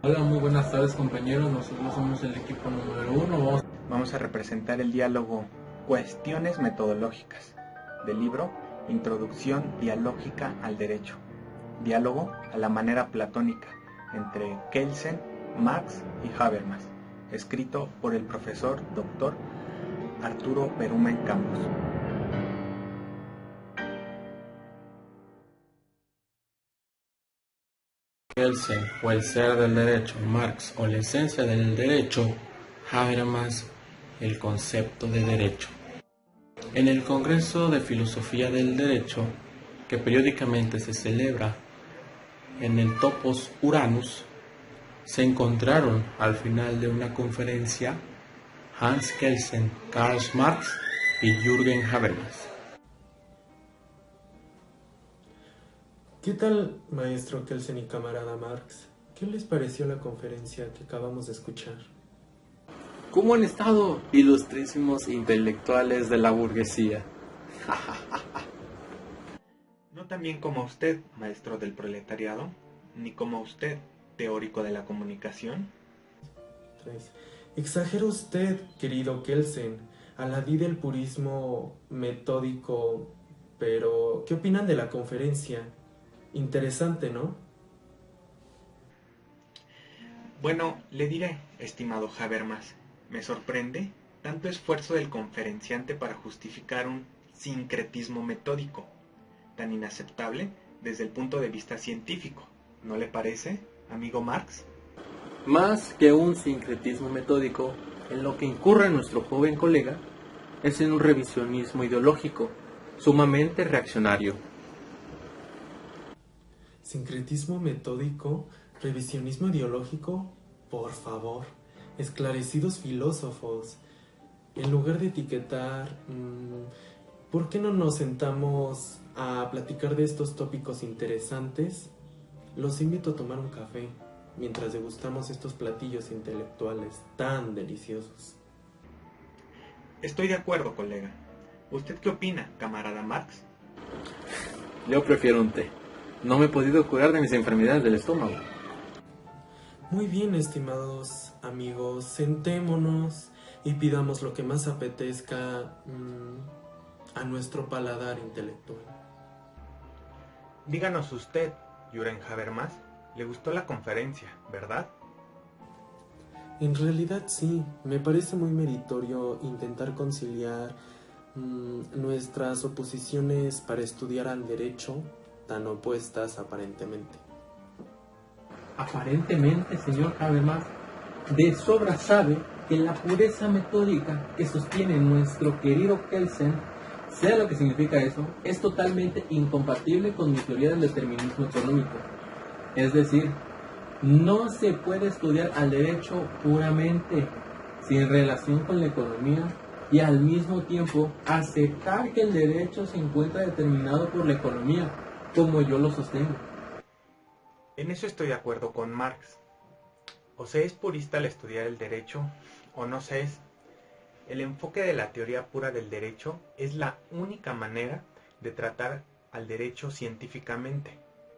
Hola, muy buenas tardes compañeros, nosotros somos el equipo número uno. Vamos a representar el diálogo Cuestiones metodológicas del libro Introducción dialógica al derecho. Diálogo a la manera platónica entre Kelsen, Marx y Habermas, escrito por el profesor Dr. Arturo Berumen Campos. Kelsen o el ser del derecho, Marx o la esencia del derecho, Habermas el concepto de derecho. En el Congreso de Filosofía del Derecho, que periódicamente se celebra en el Topos Uranus, se encontraron al final de una conferencia Hans Kelsen, Karl Marx y Jürgen Habermas. ¿Qué tal, maestro Kelsen y camarada Marx? ¿Qué les pareció la conferencia que acabamos de escuchar? ¿Cómo han estado, ilustrísimos intelectuales de la burguesía? No tan bien como usted, maestro del proletariado, ni como usted, teórico de la comunicación. Pues, exagera usted, querido Kelsen, aladí del purismo metódico, pero ¿qué opinan de la conferencia? Interesante, ¿no? Bueno, le diré, estimado Habermas, me sorprende tanto esfuerzo del conferenciante para justificar un sincretismo metódico, tan inaceptable desde el punto de vista científico. ¿No le parece, amigo Marx? Más que un sincretismo metódico, en lo que incurre nuestro joven colega es en un revisionismo ideológico sumamente reaccionario. Sincretismo metódico, revisionismo ideológico, por favor, esclarecidos filósofos. En lugar de etiquetar, ¿por qué no nos sentamos a platicar de estos tópicos interesantes? Los invito a tomar un café mientras degustamos estos platillos intelectuales tan deliciosos. Estoy de acuerdo, colega. ¿Usted qué opina, camarada Marx? Yo prefiero un té. No me he podido curar de mis enfermedades del estómago. Muy bien, estimados amigos, sentémonos y pidamos lo que más apetezca a nuestro paladar intelectual. Díganos usted, Jürgen Habermas, le gustó la conferencia, ¿verdad? En realidad sí, me parece muy meritorio intentar conciliar nuestras oposiciones para estudiar al derecho, tan opuestas aparentemente. Aparentemente, señor Habermas, de sobra sabe que la pureza metódica que sostiene nuestro querido Kelsen, sea lo que significa eso, es totalmente incompatible con mi teoría del determinismo económico. Es decir, no se puede estudiar al derecho puramente, sin relación con la economía, y al mismo tiempo aceptar que el derecho se encuentra determinado por la economía, como yo lo sostengo. En eso estoy de acuerdo con Marx. O se es purista al estudiar el derecho, o no se es. El enfoque de la teoría pura del derecho es la única manera de tratar al derecho científicamente,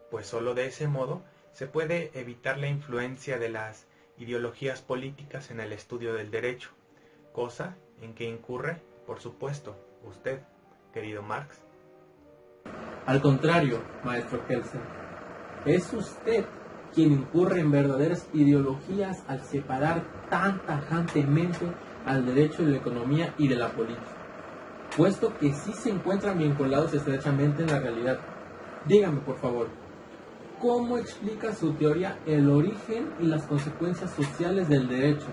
pues sólo de ese modo se puede evitar la influencia de las ideologías políticas en el estudio del derecho, cosa en que incurre, por supuesto, usted, querido Marx. Al contrario, maestro Kelsen, es usted quien incurre en verdaderas ideologías al separar tan tajantemente al derecho de la economía y de la política, puesto que sí se encuentran vinculados estrechamente en la realidad. Dígame, por favor, ¿cómo explica su teoría el origen y las consecuencias sociales del derecho,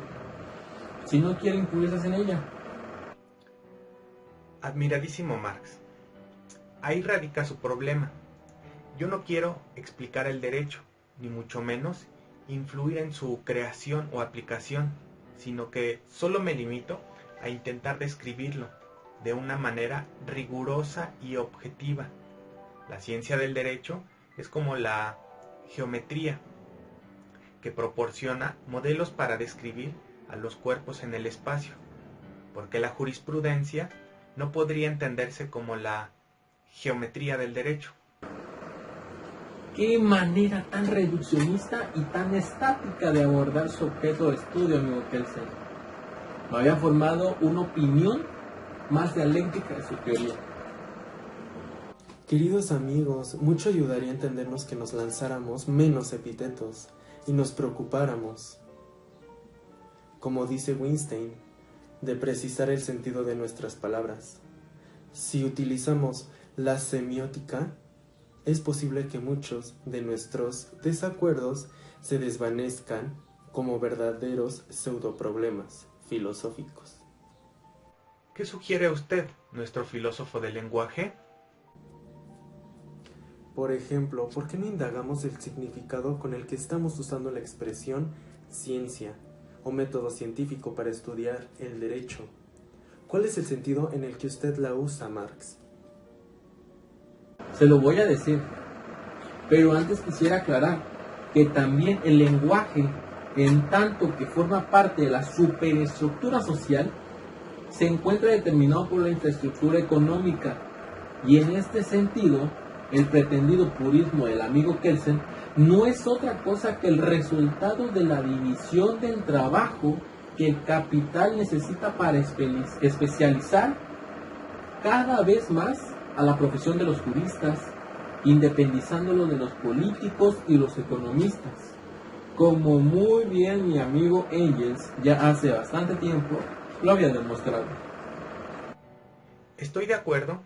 si no quiere incluirse en ella? Admiradísimo Marx, ahí radica su problema. Yo no quiero explicar el derecho, ni mucho menos influir en su creación o aplicación, sino que solo me limito a intentar describirlo de una manera rigurosa y objetiva. La ciencia del derecho es como la geometría, que proporciona modelos para describir a los cuerpos en el espacio, porque la jurisprudencia no podría entenderse como la geometría del derecho. Qué manera tan reduccionista y tan estática de abordar su objeto de estudio, amigo Kelsen. Me había formado una opinión más dialéctica de su teoría. Queridos amigos, mucho ayudaría a entendernos que nos lanzáramos menos epítetos y nos preocupáramos, como dice Wittgenstein, de precisar el sentido de nuestras palabras. Si utilizamos la semiótica, es posible que muchos de nuestros desacuerdos se desvanezcan como verdaderos pseudoproblemas filosóficos. ¿Qué sugiere usted, nuestro filósofo del lenguaje? Por ejemplo, ¿por qué no indagamos el significado con el que estamos usando la expresión ciencia o método científico para estudiar el derecho? ¿Cuál es el sentido en el que usted la usa, Marx? Se lo voy a decir, pero antes quisiera aclarar que también el lenguaje, en tanto que forma parte de la superestructura social, se encuentra determinado por la infraestructura económica, y en este sentido, el pretendido purismo del amigo Kelsen no es otra cosa que el resultado de la división del trabajo que el capital necesita para especializar cada vez más a la profesión de los juristas, independizándolo de los políticos y los economistas, como muy bien mi amigo Engels ya hace bastante tiempo lo había demostrado. Estoy de acuerdo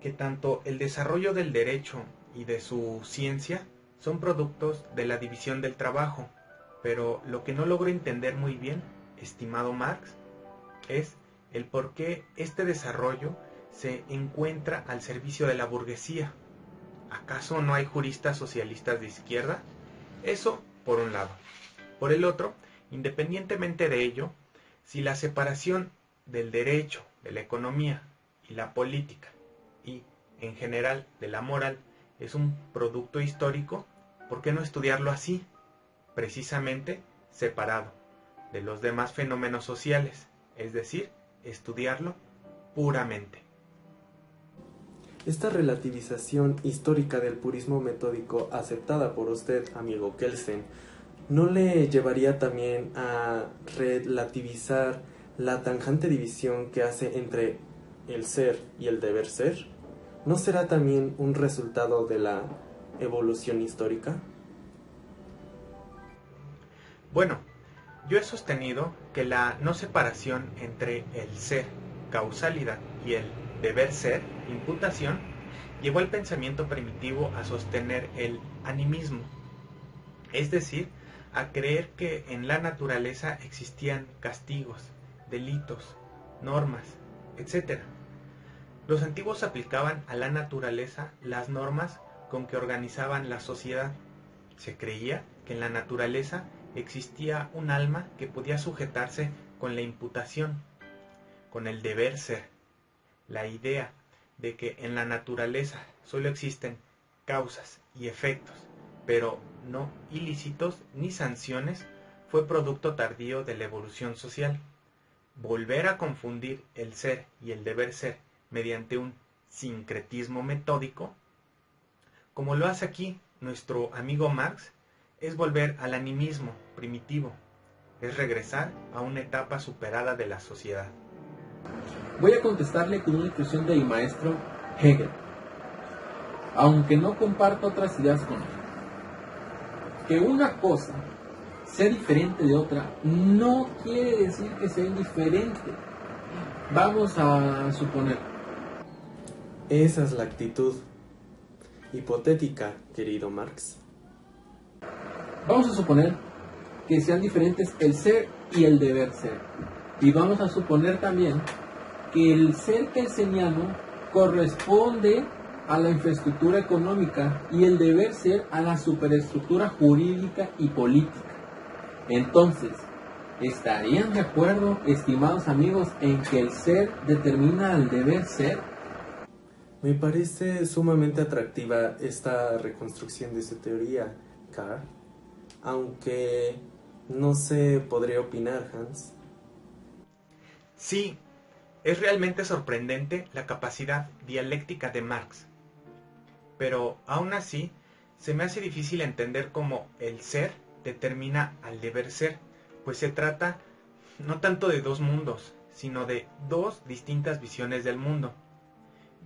que tanto el desarrollo del derecho y de su ciencia son productos de la división del trabajo, pero lo que no logro entender muy bien, estimado Marx, es el por qué este desarrollo se encuentra al servicio de la burguesía. ¿Acaso no hay juristas socialistas de izquierda? Eso por un lado. Por el otro, independientemente de ello, si la separación del derecho, de la economía y la política y, en general, de la moral es un producto histórico, ¿por qué no estudiarlo así? Precisamente separado de los demás fenómenos sociales, es decir, estudiarlo puramente. Esta relativización histórica del purismo metódico aceptada por usted, amigo Kelsen, ¿no le llevaría también a relativizar la tajante división que hace entre el ser y el deber ser? ¿No será también un resultado de la evolución histórica? Bueno, yo he sostenido que la no separación entre el ser, causalidad, y el deber ser, imputación, llevó al pensamiento primitivo a sostener el animismo, es decir, a creer que en la naturaleza existían castigos, delitos, normas, etc. Los antiguos aplicaban a la naturaleza las normas con que organizaban la sociedad. Se creía que en la naturaleza existía un alma que podía sujetarse con la imputación, con el deber ser. La idea de que en la naturaleza solo existen causas y efectos, pero no ilícitos ni sanciones, fue producto tardío de la evolución social. Volver a confundir el ser y el deber ser mediante un sincretismo metódico, como lo hace aquí nuestro amigo Marx, es volver al animismo primitivo, es regresar a una etapa superada de la sociedad. Voy a contestarle con una expresión del maestro Hegel, aunque no comparto otras ideas con él. Que una cosa sea diferente de otra no quiere decir que sea indiferente. Vamos a suponer. Esa es la actitud hipotética, querido Marx. Vamos a suponer que sean diferentes el ser y el deber ser. Y vamos a suponer también que el ser kelseniano corresponde a la infraestructura económica y el deber ser a la superestructura jurídica y política. Entonces, ¿estarían de acuerdo, estimados amigos, en que el ser determina al deber ser? Me parece sumamente atractiva esta reconstrucción de su teoría, Carl, aunque no sé, podría opinar, Hans. Sí, es realmente sorprendente la capacidad dialéctica de Marx, pero aún así se me hace difícil entender cómo el ser determina al deber ser, pues se trata no tanto de dos mundos, sino de dos distintas visiones del mundo.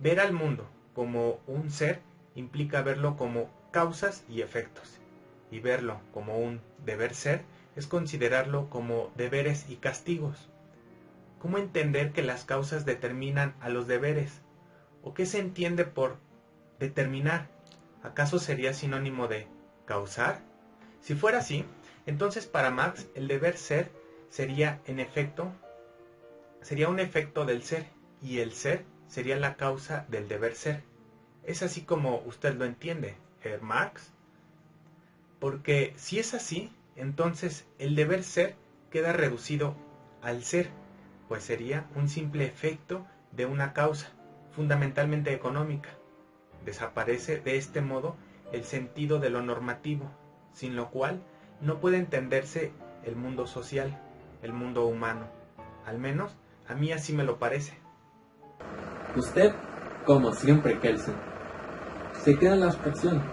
Ver al mundo como un ser implica verlo como causas y efectos, y verlo como un deber ser es considerarlo como deberes y castigos. ¿Cómo entender que las causas determinan a los deberes? ¿O qué se entiende por determinar? ¿Acaso sería sinónimo de causar? Si fuera así, entonces para Marx el deber ser sería un efecto del ser, y el ser sería la causa del deber ser. ¿Es así como usted lo entiende, Herr Marx? Porque si es así, entonces el deber ser queda reducido al ser, pues sería un simple efecto de una causa, fundamentalmente económica. Desaparece de este modo el sentido de lo normativo, sin lo cual no puede entenderse el mundo social, el mundo humano. Al menos a mí así me lo parece. Usted, como siempre, Kelsen, se queda en la abstracción,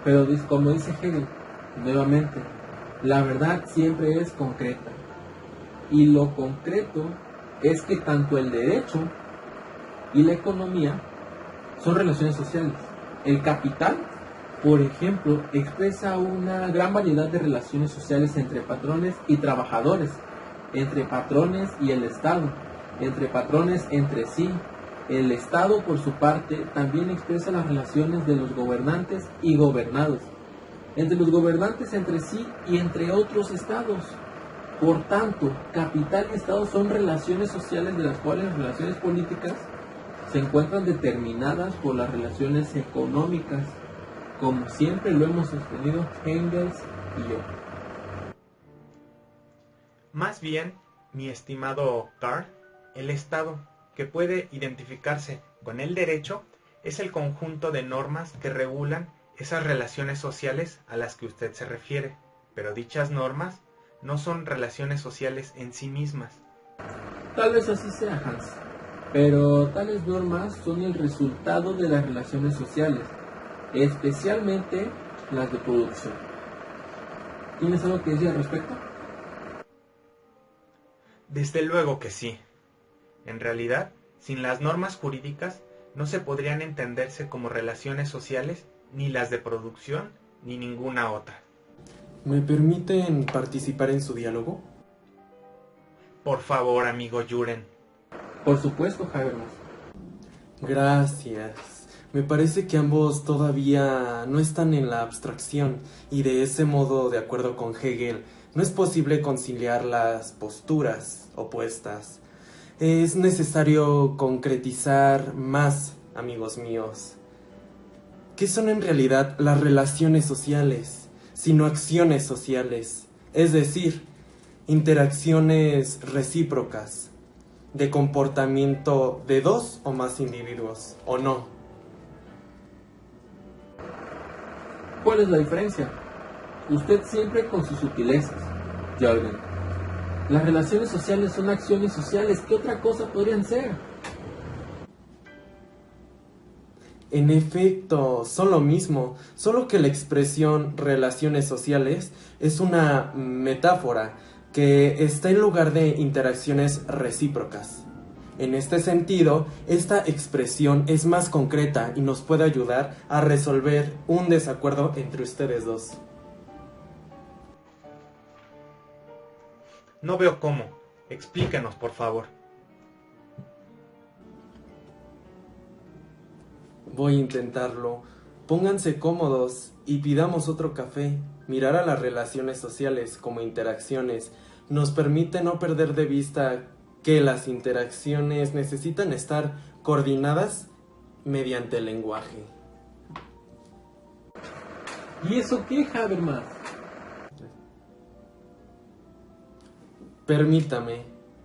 pero como dice Hegel, nuevamente, la verdad siempre es concreta. Y lo concreto es que tanto el derecho y la economía son relaciones sociales. El capital, por ejemplo, expresa una gran variedad de relaciones sociales entre patrones y trabajadores, entre patrones y el Estado, entre patrones entre sí. El Estado, por su parte, también expresa las relaciones de los gobernantes y gobernados, entre los gobernantes entre sí y entre otros estados. Por tanto, capital y Estado son relaciones sociales de las cuales las relaciones políticas se encuentran determinadas por las relaciones económicas, como siempre lo hemos sostenido Engels y yo. Más bien, mi estimado Karl, el Estado, que puede identificarse con el derecho, es el conjunto de normas que regulan esas relaciones sociales a las que usted se refiere, pero dichas normas no son relaciones sociales en sí mismas. Tal vez así sea, Hans, pero tales normas son el resultado de las relaciones sociales, especialmente las de producción. ¿Tienes algo que decir al respecto? Desde luego que sí. En realidad, sin las normas jurídicas no se podrían entenderse como relaciones sociales ni las de producción ni ninguna otra. ¿Me permiten participar en su diálogo? Por favor, amigo Juren. Por supuesto, Habermas. Gracias. Me parece que ambos todavía no están en la abstracción y de ese modo, de acuerdo con Hegel, no es posible conciliar las posturas opuestas. Es necesario concretizar más, amigos míos. ¿Qué son en realidad las relaciones sociales, sino acciones sociales? Es decir, interacciones recíprocas, de comportamiento de dos o más individuos, ¿o no? ¿Cuál es la diferencia? Usted siempre con sus sutilezas, Jürgen. Las relaciones sociales son acciones sociales. ¿Qué otra cosa podrían ser? En efecto, son lo mismo, solo que la expresión relaciones sociales es una metáfora que está en lugar de interacciones recíprocas. En este sentido, esta expresión es más concreta y nos puede ayudar a resolver un desacuerdo entre ustedes dos. No veo cómo. Explíquenos, por favor. Voy a intentarlo. Pónganse cómodos y pidamos otro café. Mirar a las relaciones sociales como interacciones nos permite no perder de vista que las interacciones necesitan estar coordinadas mediante el lenguaje. ¿Y eso qué, Habermas? Permítame,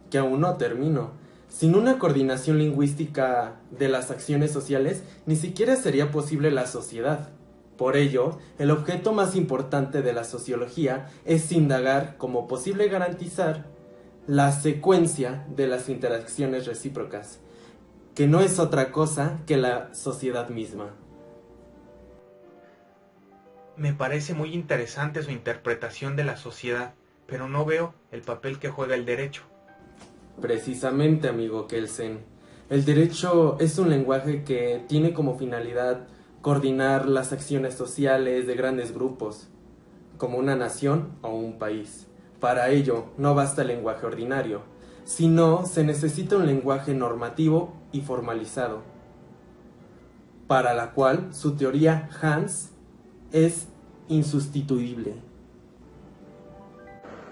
que aún no termino. Sin una coordinación lingüística de las acciones sociales, ni siquiera sería posible la sociedad. Por ello, el objeto más importante de la sociología es indagar cómo posible garantizar la secuencia de las interacciones recíprocas, que no es otra cosa que la sociedad misma. Me parece muy interesante su interpretación de la sociedad, pero no veo el papel que juega el derecho. Precisamente, amigo Kelsen. El derecho es un lenguaje que tiene como finalidad coordinar las acciones sociales de grandes grupos, como una nación o un país. Para ello, no basta el lenguaje ordinario, sino se necesita un lenguaje normativo y formalizado, para la cual su teoría Hans es insustituible.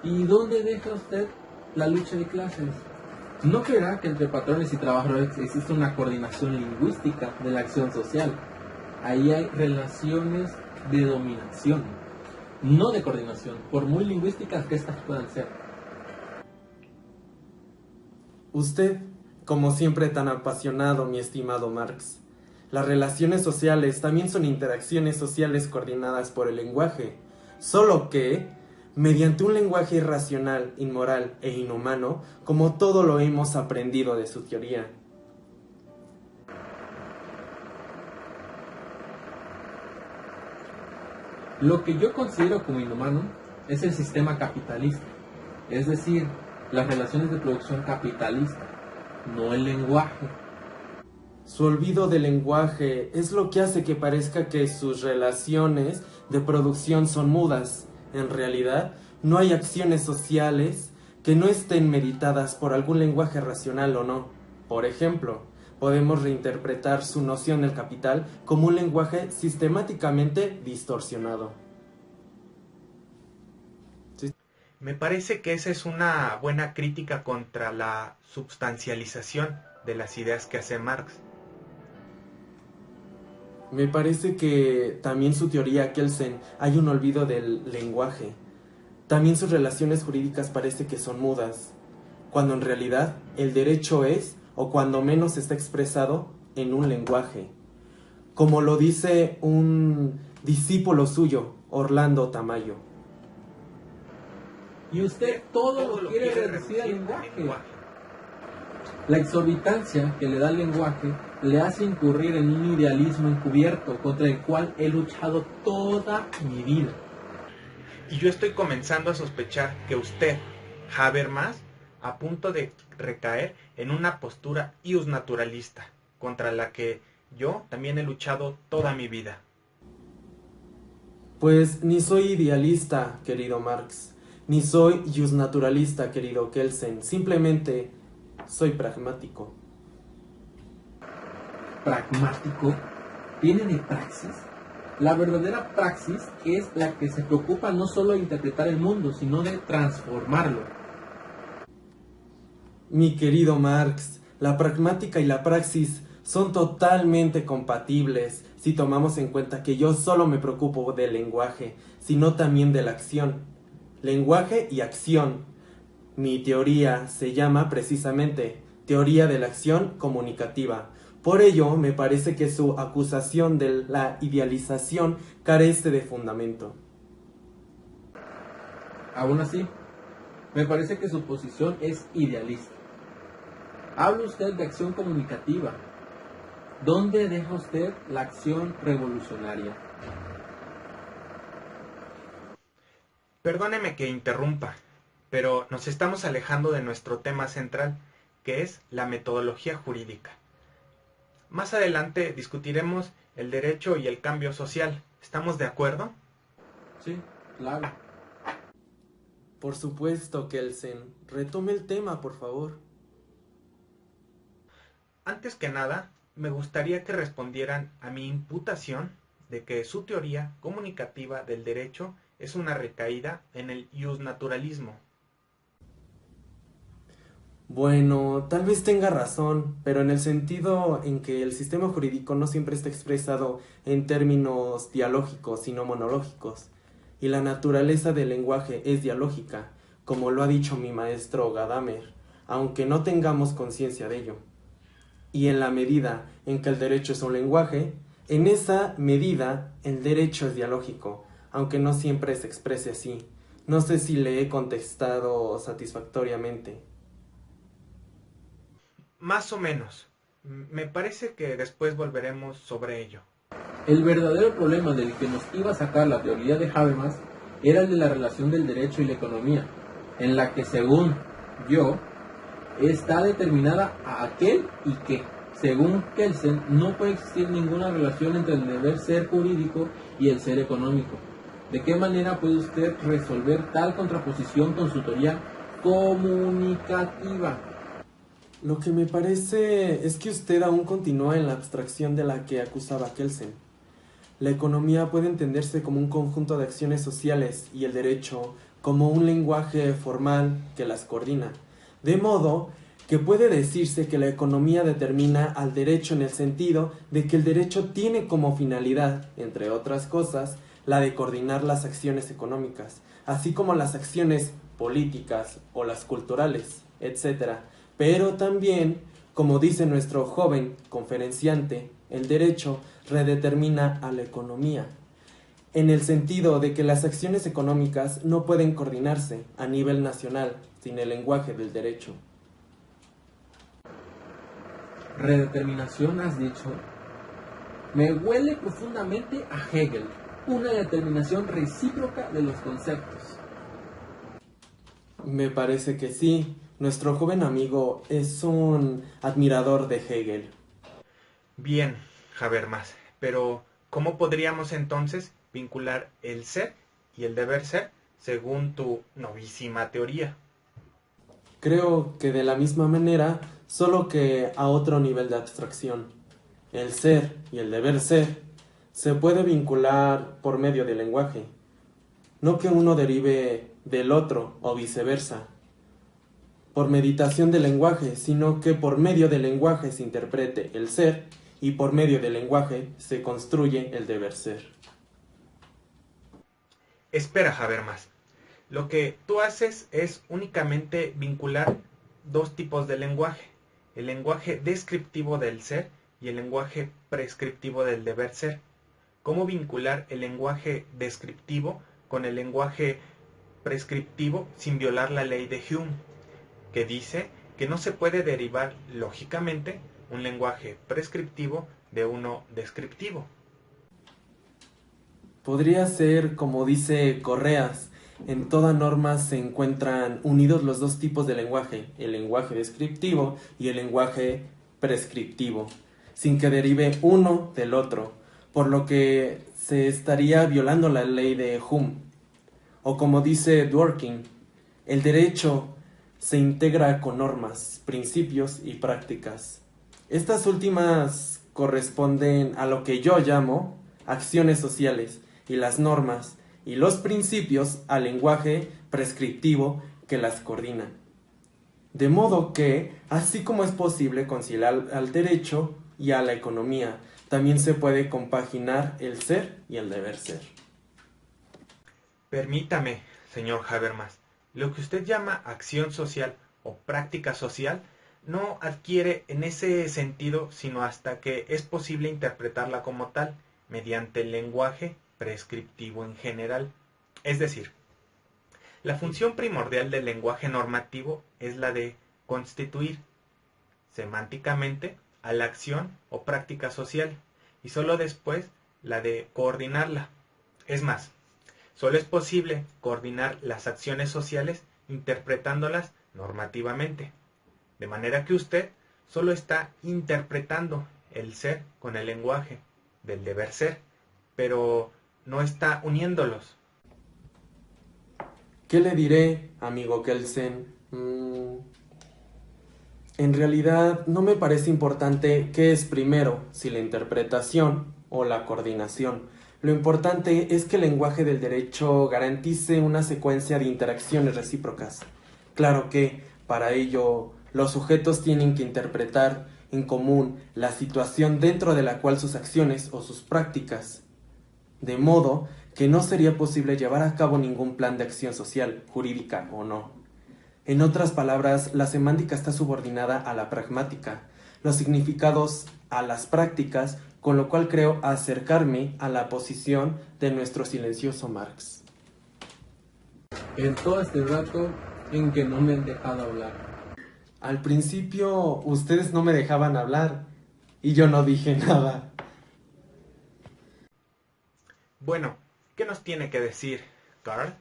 ¿Y dónde deja usted la lucha de clases? ¿No creerá que entre patrones y trabajadores existe una coordinación lingüística de la acción social? Ahí hay relaciones de dominación, no de coordinación, por muy lingüísticas que estas puedan ser. Usted, como siempre tan apasionado, mi estimado Marx. Las relaciones sociales también son interacciones sociales coordinadas por el lenguaje, solo que, mediante un lenguaje irracional, inmoral e inhumano, como todo lo hemos aprendido de su teoría. Lo que yo considero como inhumano es el sistema capitalista, es decir, las relaciones de producción capitalista, no el lenguaje. Su olvido del lenguaje es lo que hace que parezca que sus relaciones de producción son mudas. En realidad, no hay acciones sociales que no estén meditadas por algún lenguaje racional o no. Por ejemplo, podemos reinterpretar su noción del capital como un lenguaje sistemáticamente distorsionado. Me parece que esa es una buena crítica contra la substancialización de las ideas que hace Marx. Me parece que también su teoría Kelsen hay un olvido del lenguaje. También sus relaciones jurídicas parece que son mudas, cuando en realidad el derecho es, o cuando menos está expresado, en un lenguaje. Como lo dice un discípulo suyo, Orlando Tamayo. Y usted todo lo quiere reducir al lenguaje. La exorbitancia que le da el lenguaje le hace incurrir en un idealismo encubierto contra el cual he luchado toda mi vida. Y yo estoy comenzando a sospechar que usted, Habermas, a punto de recaer en una postura iusnaturalista, contra la que yo también he luchado toda mi vida. Pues ni soy idealista, querido Marx, ni soy iusnaturalista, querido Kelsen, simplemente soy pragmático. ¿Pragmático? ¿Viene de praxis? La verdadera praxis es la que se preocupa no solo de interpretar el mundo, sino de transformarlo. Mi querido Marx, la pragmática y la praxis son totalmente compatibles si tomamos en cuenta que yo solo me preocupo del lenguaje, sino también de la acción. Lenguaje y acción. Mi teoría se llama precisamente teoría de la acción comunicativa. Por ello, me parece que su acusación de la idealización carece de fundamento. Aún así, me parece que su posición es idealista. Habla usted de acción comunicativa. ¿Dónde deja usted la acción revolucionaria? Perdóneme que interrumpa, pero nos estamos alejando de nuestro tema central, que es la metodología jurídica. Más adelante discutiremos el derecho y el cambio social. ¿Estamos de acuerdo? Sí, claro. Por supuesto, Kelsen. Retome el tema, por favor. Antes que nada, me gustaría que respondieran a mi imputación de que su teoría comunicativa del derecho es una recaída en el iusnaturalismo. Bueno, tal vez tenga razón, pero en el sentido en que el sistema jurídico no siempre está expresado en términos dialógicos, sino monológicos, y la naturaleza del lenguaje es dialógica, como lo ha dicho mi maestro Gadamer, aunque no tengamos conciencia de ello. Y en la medida en que el derecho es un lenguaje, en esa medida el derecho es dialógico, aunque no siempre se exprese así. No sé si le he contestado satisfactoriamente. Más o menos. Me parece que después volveremos sobre ello. El verdadero problema del que nos iba a sacar la teoría de Habermas era el de la relación del derecho y la economía, en la que, según yo, está determinada a aquel y que, según Kelsen, no puede existir ninguna relación entre el deber ser jurídico y el ser económico. ¿De qué manera puede usted resolver tal contraposición con su teoría comunicativa? Lo que me parece es que usted aún continúa en la abstracción de la que acusaba Kelsen. La economía puede entenderse como un conjunto de acciones sociales y el derecho como un lenguaje formal que las coordina. De modo que puede decirse que la economía determina al derecho en el sentido de que el derecho tiene como finalidad, entre otras cosas, la de coordinar las acciones económicas, así como las acciones políticas o las culturales, etc. Pero también, como dice nuestro joven conferenciante, el derecho redetermina a la economía, en el sentido de que las acciones económicas no pueden coordinarse a nivel nacional sin el lenguaje del derecho. Redeterminación, has dicho. Me huele profundamente a Hegel, una determinación recíproca de los conceptos. Me parece que sí. Nuestro joven amigo es un admirador de Hegel. Bien, Habermas, pero ¿cómo podríamos entonces vincular el ser y el deber ser según tu novísima teoría? Creo que de la misma manera, solo que a otro nivel de abstracción. El ser y el deber ser se puede vincular por medio del lenguaje, no que uno derive del otro o viceversa, por meditación del lenguaje, sino que por medio del lenguaje se interprete el ser y por medio del lenguaje se construye el deber ser. Espera, Habermas. Lo que tú haces es únicamente vincular dos tipos de lenguaje, el lenguaje descriptivo del ser y el lenguaje prescriptivo del deber ser. ¿Cómo vincular el lenguaje descriptivo con el lenguaje prescriptivo sin violar la ley de Hume, que dice que no se puede derivar lógicamente un lenguaje prescriptivo de uno descriptivo? Podría ser, como dice Correas, en toda norma se encuentran unidos los dos tipos de lenguaje, el lenguaje descriptivo y el lenguaje prescriptivo, sin que derive uno del otro, por lo que se estaría violando la ley de Hume. O como dice Dworkin, el derecho se integra con normas, principios y prácticas. Estas últimas corresponden a lo que yo llamo acciones sociales, y las normas y los principios al lenguaje prescriptivo que las coordina. De modo que, así como es posible conciliar al derecho y a la economía, también se puede compaginar el ser y el deber ser. Permítame, señor Habermas, lo que usted llama acción social o práctica social no adquiere en ese sentido sino hasta que es posible interpretarla como tal, mediante el lenguaje prescriptivo en general. Es decir, la función primordial del lenguaje normativo es la de constituir semánticamente a la acción o práctica social y solo después la de coordinarla. Es más, solo es posible coordinar las acciones sociales interpretándolas normativamente, de manera que usted solo está interpretando el ser con el lenguaje del deber ser, pero no está uniéndolos. ¿Qué le diré, amigo Kelsen? En realidad no me parece importante qué es primero, si la interpretación o la coordinación. Lo importante es que el lenguaje del derecho garantice una secuencia de interacciones recíprocas. Claro que, para ello, los sujetos tienen que interpretar en común la situación dentro de la cual sus acciones o sus prácticas, de modo que no sería posible llevar a cabo ningún plan de acción social, jurídica o no. En otras palabras, la semántica está subordinada a la pragmática, los significados a las prácticas, con lo cual creo acercarme a la posición de nuestro silencioso Marx. En todo este rato en que no me han dejado hablar. Al principio ustedes no me dejaban hablar y yo no dije nada. Bueno, ¿qué nos tiene que decir, Carl?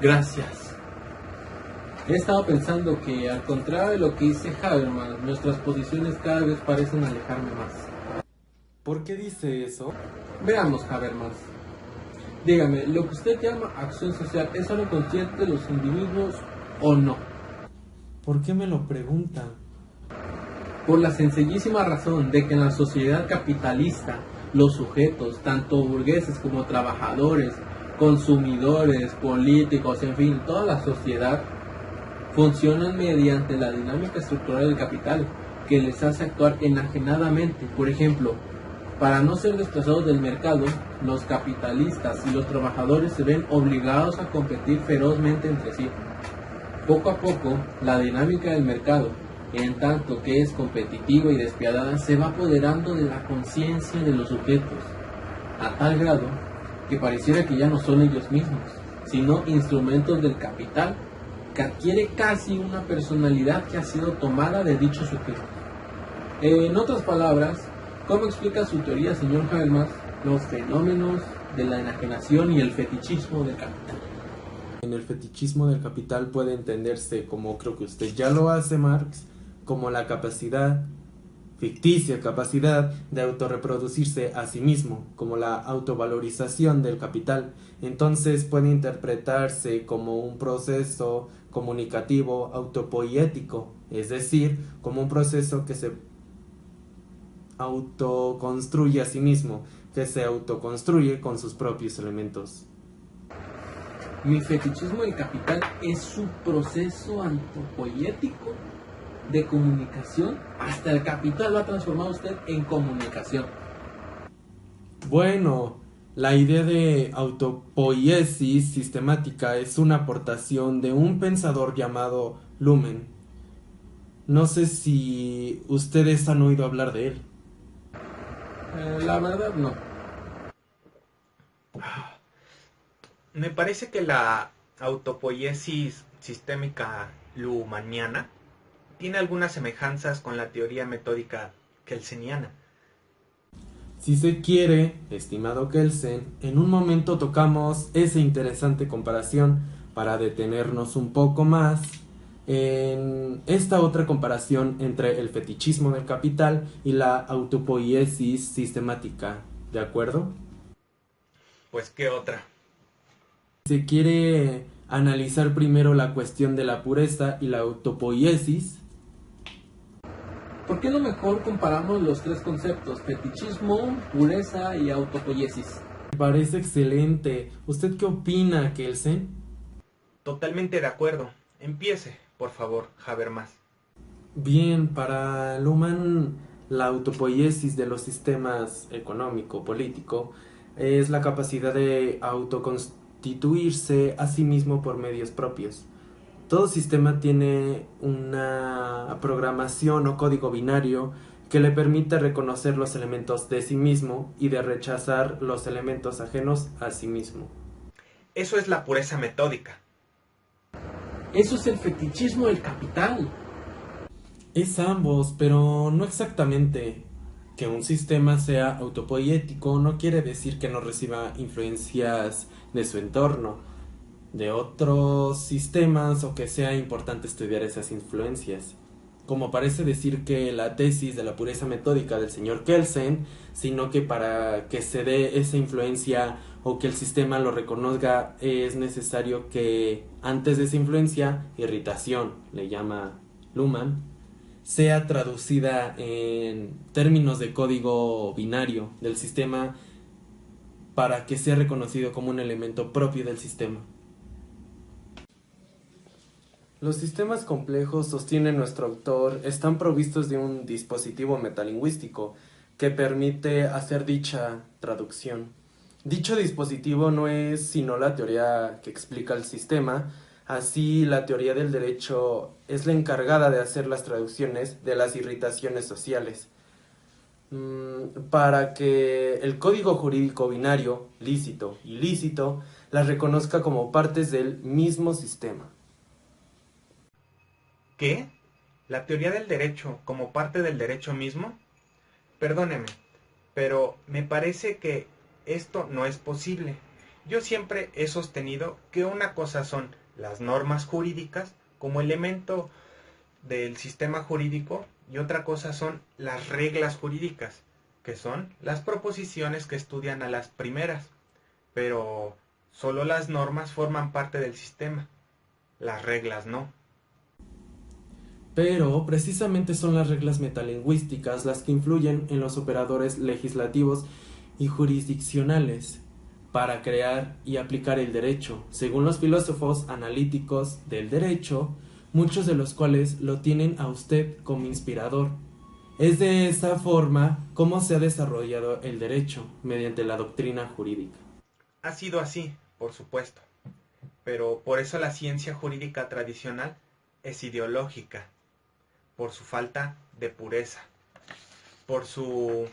Gracias. He estado pensando que, al contrario de lo que dice Habermas, nuestras posiciones cada vez parecen alejarme más. ¿Por qué dice eso? Veamos, Habermas. Dígame, ¿lo que usted llama acción social es algo consciente de los individuos o no? ¿Por qué me lo pregunta? Por la sencillísima razón de que en la sociedad capitalista, los sujetos, tanto burgueses como trabajadores, consumidores, políticos, en fin, toda la sociedad, funcionan mediante la dinámica estructural del capital, que les hace actuar enajenadamente. Por ejemplo, para no ser desplazados del mercado, los capitalistas y los trabajadores se ven obligados a competir ferozmente entre sí. Poco a poco, la dinámica del mercado, en tanto que es competitiva y despiadada, se va apoderando de la conciencia de los sujetos, a tal grado que pareciera que ya no son ellos mismos, sino instrumentos del capital, que adquiere casi una personalidad que ha sido tomada de dicho sujeto. En otras palabras, ¿cómo explica su teoría, señor Habermas, los fenómenos de la enajenación y el fetichismo del capital? En el fetichismo del capital puede entenderse, como creo que usted ya lo hace, Marx, como la capacidad, ficticia capacidad, de autorreproducirse a sí mismo, como la autovalorización del capital. Entonces puede interpretarse como un proceso comunicativo autopoiético, es decir, como un proceso que se autoconstruye a sí mismo, que se autoconstruye con sus propios elementos. Mi fetichismo del capital es un proceso antropoiético de comunicación. Hasta el capital lo ha transformado usted en comunicación. Bueno, la idea de autopoiesis sistemática es una aportación de un pensador llamado Luhmann. No sé si ustedes han oído hablar de él. La verdad no. Me parece que la autopoiesis sistémica luhmanniana tiene algunas semejanzas con la teoría metódica kelseniana. Si se quiere, estimado Kelsen, en un momento tocamos esa interesante comparación para detenernos un poco más en esta otra comparación entre el fetichismo del capital y la autopoiesis sistemática, ¿de acuerdo? Pues, ¿qué otra? Se quiere analizar primero la cuestión de la pureza y la autopoiesis. ¿Por qué no mejor comparamos los tres conceptos: fetichismo, pureza y autopoiesis? Me parece excelente. ¿Usted qué opina, Kelsen? Totalmente de acuerdo. Empiece, por favor, Habermas. Bien, para Luhmann, la autopoiesis de los sistemas económico-político es la capacidad de autoconstituirse a sí mismo por medios propios. Todo sistema tiene una programación o código binario que le permite reconocer los elementos de sí mismo y de rechazar los elementos ajenos a sí mismo. Eso es la pureza metódica. Eso es el fetichismo del capital. Es ambos, pero no exactamente. Que un sistema sea autopoiético no quiere decir que no reciba influencias de su entorno, de otros sistemas, o que sea importante estudiar esas influencias. Como parece decir que la tesis de la pureza metódica del señor Kelsen, sino que para que se dé esa influencia o que el sistema lo reconozca es necesario que antes de esa influencia, irritación, le llama Luhmann, sea traducida en términos de código binario del sistema para que sea reconocido como un elemento propio del sistema. Los sistemas complejos, sostiene nuestro autor, están provistos de un dispositivo metalingüístico que permite hacer dicha traducción. Dicho dispositivo no es sino la teoría que explica el sistema. Así, la teoría del derecho es la encargada de hacer las traducciones de las irritaciones sociales, para que el código jurídico binario, lícito y ilícito, las reconozca como partes del mismo sistema. ¿Qué? ¿La teoría del derecho como parte del derecho mismo? Perdóneme, pero me parece que esto no es posible. Yo siempre he sostenido que una cosa son las normas jurídicas como elemento del sistema jurídico y otra cosa son las reglas jurídicas, que son las proposiciones que estudian a las primeras, pero solo las normas forman parte del sistema, las reglas no. Pero precisamente son las reglas metalingüísticas las que influyen en los operadores legislativos y jurisdiccionales para crear y aplicar el derecho, según los filósofos analíticos del derecho, muchos de los cuales lo tienen a usted como inspirador. Es de esa forma como se ha desarrollado el derecho, mediante la doctrina jurídica. Ha sido así, por supuesto, pero por eso la ciencia jurídica tradicional es ideológica, por su falta de pureza, por su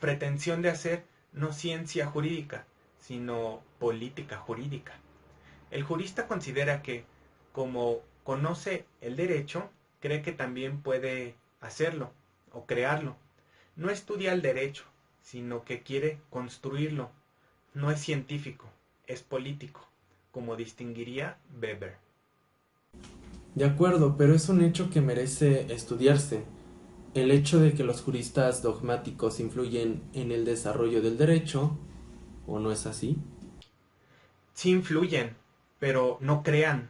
pretensión de hacer no ciencia jurídica, sino política jurídica. El jurista considera que, como conoce el derecho, cree que también puede hacerlo o crearlo. No estudia el derecho, sino que quiere construirlo. No es científico, es político, como distinguiría Weber. De acuerdo, pero es un hecho que merece estudiarse. El hecho de que los juristas dogmáticos influyen en el desarrollo del derecho, ¿o no es así? Sí influyen, pero no crean.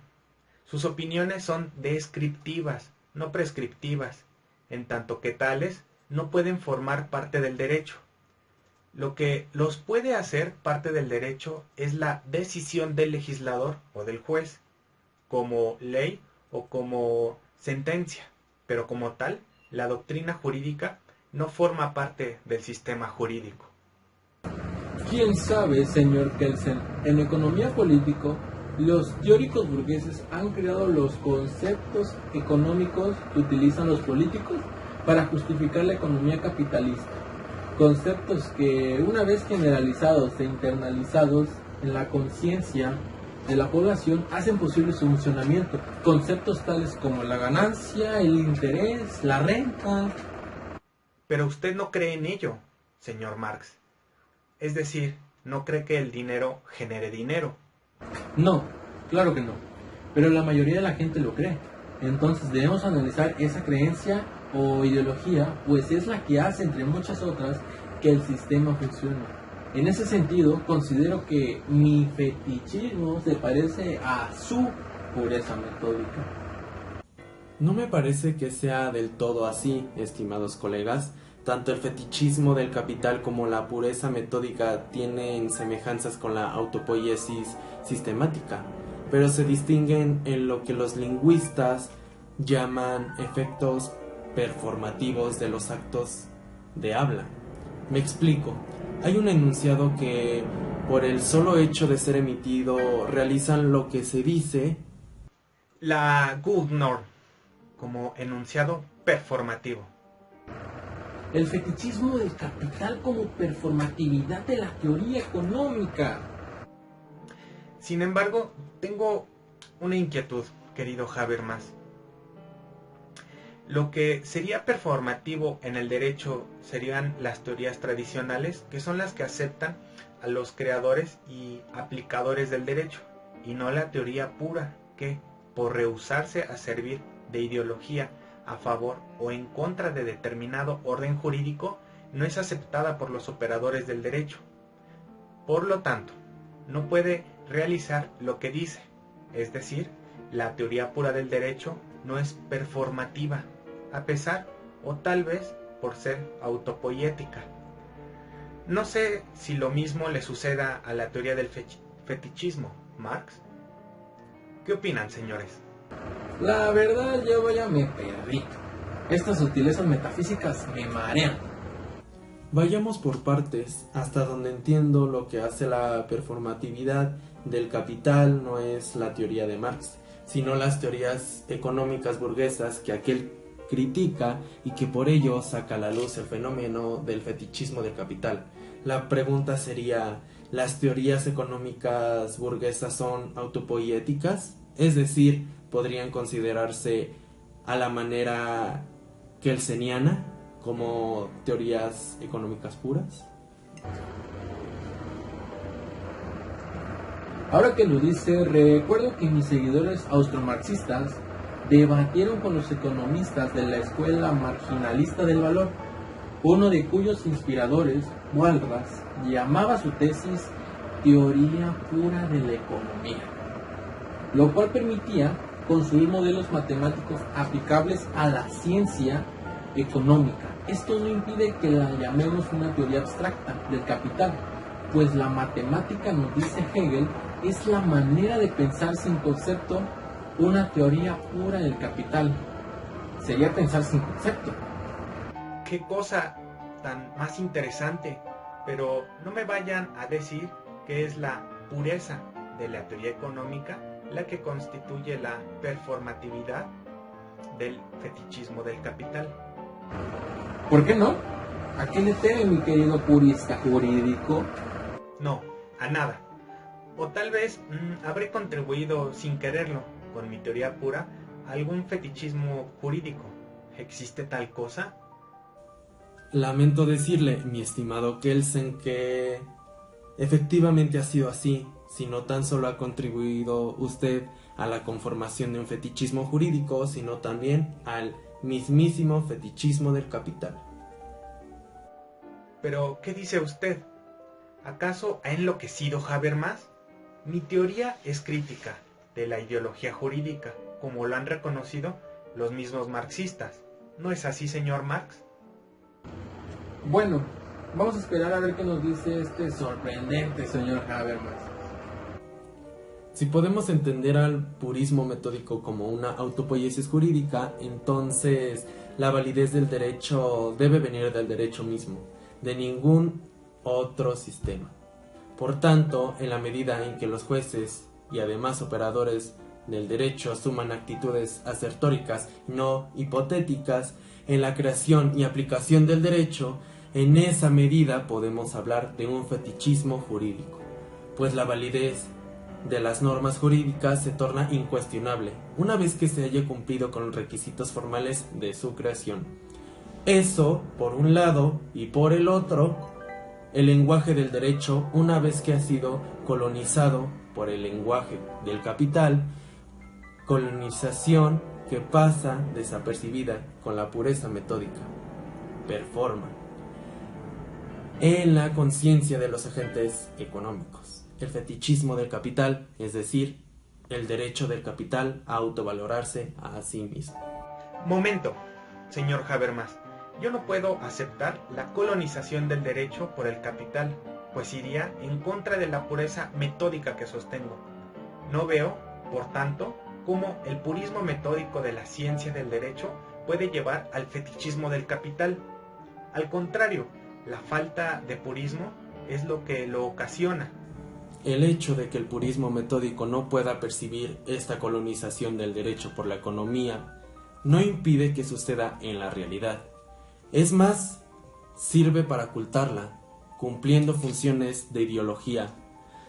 Sus opiniones son descriptivas, no prescriptivas, en tanto que tales no pueden formar parte del derecho. Lo que los puede hacer parte del derecho es la decisión del legislador o del juez, como ley o como sentencia, pero como tal, la doctrina jurídica no forma parte del sistema jurídico. ¿Quién sabe, señor Kelsen? En economía político, los teóricos burgueses han creado los conceptos económicos que utilizan los políticos para justificar la economía capitalista. Conceptos que, una vez generalizados e internalizados en la conciencia de la población, hacen posible su funcionamiento. Conceptos tales como la ganancia, el interés, la renta. Pero usted no cree en ello, señor Marx. Es decir, no cree que el dinero genere dinero. No, claro que no. Pero la mayoría de la gente lo cree. Entonces debemos analizar esa creencia o ideología, pues es la que hace, entre muchas otras, que el sistema funcione. En ese sentido, considero que mi fetichismo se parece a su pureza metódica. No me parece que sea del todo así, estimados colegas. Tanto el fetichismo del capital como la pureza metódica tienen semejanzas con la autopoiesis sistemática, pero se distinguen en lo que los lingüistas llaman efectos performativos de los actos de habla. Me explico. Hay un enunciado que, por el solo hecho de ser emitido, realizan lo que se dice. La Grundnorm, como enunciado performativo. El fetichismo del capital como performatividad de la teoría económica. Sin embargo, tengo una inquietud, querido Habermas. Lo que sería performativo en el derecho serían las teorías tradicionales, que son las que aceptan a los creadores y aplicadores del derecho, y no la teoría pura, que, por rehusarse a servir de ideología a favor o en contra de determinado orden jurídico, no es aceptada por los operadores del derecho. Por lo tanto, no puede realizar lo que dice, es decir, la teoría pura del derecho no es performativa, a pesar o tal vez por ser autopoiética. No sé si lo mismo le suceda a la teoría del fetichismo, Marx. ¿Qué opinan, señores? La verdad, yo ya me perdí. Estas sutilezas metafísicas me marean. Vayamos por partes. Hasta donde entiendo, lo que hace la performatividad del capital no es la teoría de Marx, sino las teorías económicas burguesas que aquel critica y que por ello saca a la luz el fenómeno del fetichismo del capital. La pregunta sería, ¿las teorías económicas burguesas son autopoiéticas? Es decir, ¿podrían considerarse a la manera kelseniana como teorías económicas puras? Ahora que lo dice, recuerdo que mis seguidores austromarxistas debatieron con los economistas de la escuela marginalista del valor, uno de cuyos inspiradores, Walras, llamaba su tesis teoría pura de la economía, lo cual permitía construir modelos matemáticos aplicables a la ciencia económica. Esto no impide que la llamemos una teoría abstracta del capital, pues la matemática, nos dice Hegel, es la manera de pensar sin concepto una teoría pura del capital. Sería pensar sin concepto. Qué cosa tan más interesante, pero no me vayan a decir que es la pureza de la teoría económica la que constituye la performatividad del fetichismo del capital. ¿Por qué no? ¿A qué le teme, mi querido purista jurídico? No, a nada. O tal vez habré contribuido sin quererlo, con mi teoría pura, a algún fetichismo jurídico. ¿Existe tal cosa? Lamento decirle, mi estimado Kelsen, que efectivamente ha sido así, si no tan solo ha contribuido usted a la conformación de un fetichismo jurídico, sino también al mismísimo fetichismo del capital. Pero, ¿qué dice usted? ¿Acaso ha enloquecido Habermas? Mi teoría es crítica de la ideología jurídica, como lo han reconocido los mismos marxistas. ¿No es así, señor Marx? Bueno, vamos a esperar a ver qué nos dice este sorprendente señor Habermas. Si podemos entender al purismo metódico como una autopoiesis jurídica, entonces la validez del derecho debe venir del derecho mismo, de ningún otro sistema. Por tanto, en la medida en que los jueces y además operadores del derecho asuman actitudes asertóricas, no hipotéticas, en la creación y aplicación del derecho, en esa medida podemos hablar de un fetichismo jurídico, pues la validez de las normas jurídicas se torna incuestionable una vez que se haya cumplido con los requisitos formales de su creación. Eso, por un lado, y por el otro, el lenguaje del derecho, una vez que ha sido colonizado por el lenguaje del capital, colonización que pasa desapercibida con la pureza metódica, performa, en la conciencia de los agentes económicos. El fetichismo del capital, es decir, el derecho del capital a autovalorarse a sí mismo. Momento, señor Habermas. Yo no puedo aceptar la colonización del derecho por el capital, pues iría en contra de la pureza metódica que sostengo. No veo, por tanto, cómo el purismo metódico de la ciencia del derecho puede llevar al fetichismo del capital. Al contrario, la falta de purismo es lo que lo ocasiona. El hecho de que el purismo metódico no pueda percibir esta colonización del derecho por la economía no impide que suceda en la realidad. Es más, sirve para ocultarla, cumpliendo funciones de ideología.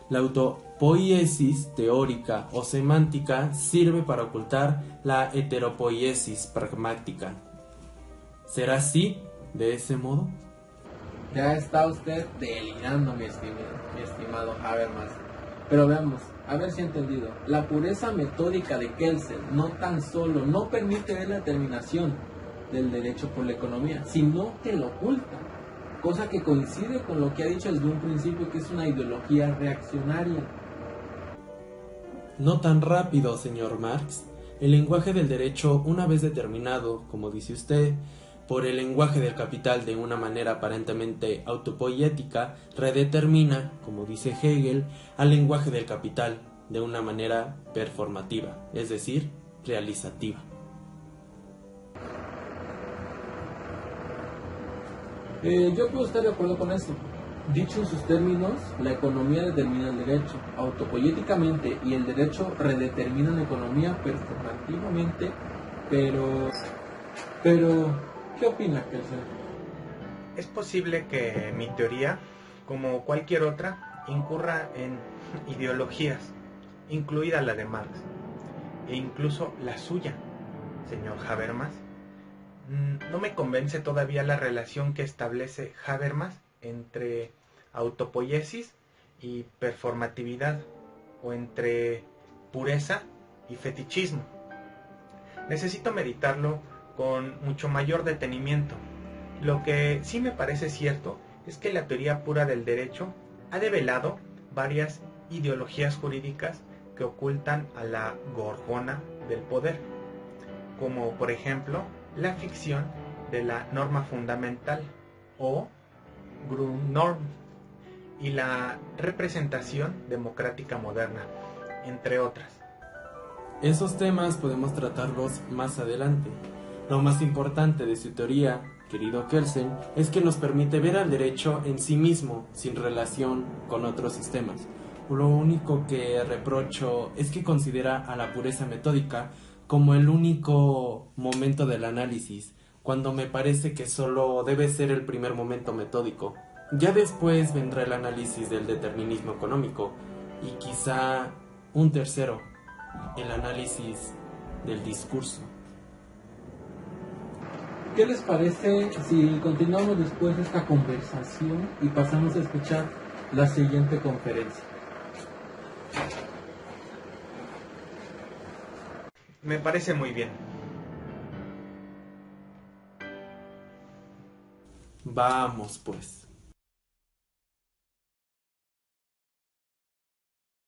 La autopoiesis teórica o semántica sirve para ocultar la heteropoiesis pragmática. ¿Será así, de ese modo? Ya está usted delirando, mi estimado Habermas. Pero veamos, a ver si he entendido. La pureza metódica de Kelsen no tan solo no permite ver la determinación del derecho por la economía, sino que lo oculta. Cosa que coincide con lo que ha dicho desde un principio, que es una ideología reaccionaria. No tan rápido, señor Marx. El lenguaje del derecho, una vez determinado, como dice usted, por el lenguaje del capital de una manera aparentemente autopoiética, redetermina, como dice Hegel, al lenguaje del capital de una manera performativa, es decir, realizativa. Yo puedo estar de acuerdo con esto. Dicho en sus términos, la economía determina el derecho autopoiéticamente y el derecho redetermina la economía performativamente, pero ¿qué opina Kelsen? Es posible que mi teoría, como cualquier otra, incurra en ideologías, incluida la de Marx, e incluso la suya, señor Habermas. No me convence todavía la relación que establece Habermas entre autopoiesis y performatividad, o entre pureza y fetichismo. Necesito meditarlo con mucho mayor detenimiento. Lo que sí me parece cierto es que la teoría pura del derecho ha develado varias ideologías jurídicas que ocultan a la gorgona del poder, como por ejemplo la ficción de la norma fundamental o Grundnorm y la representación democrática moderna, entre otras. Esos temas podemos tratarlos más adelante. Lo más importante de su teoría, querido Kelsen, es que nos permite ver al derecho en sí mismo, sin relación con otros sistemas. Lo único que reprocho es que considera a la pureza metódica como el único momento del análisis, cuando me parece que solo debe ser el primer momento metódico. Ya después vendrá el análisis del determinismo económico y quizá un tercero, el análisis del discurso. ¿Qué les parece si continuamos después de esta conversación y pasamos a escuchar la siguiente conferencia? Me parece muy bien. Vamos pues.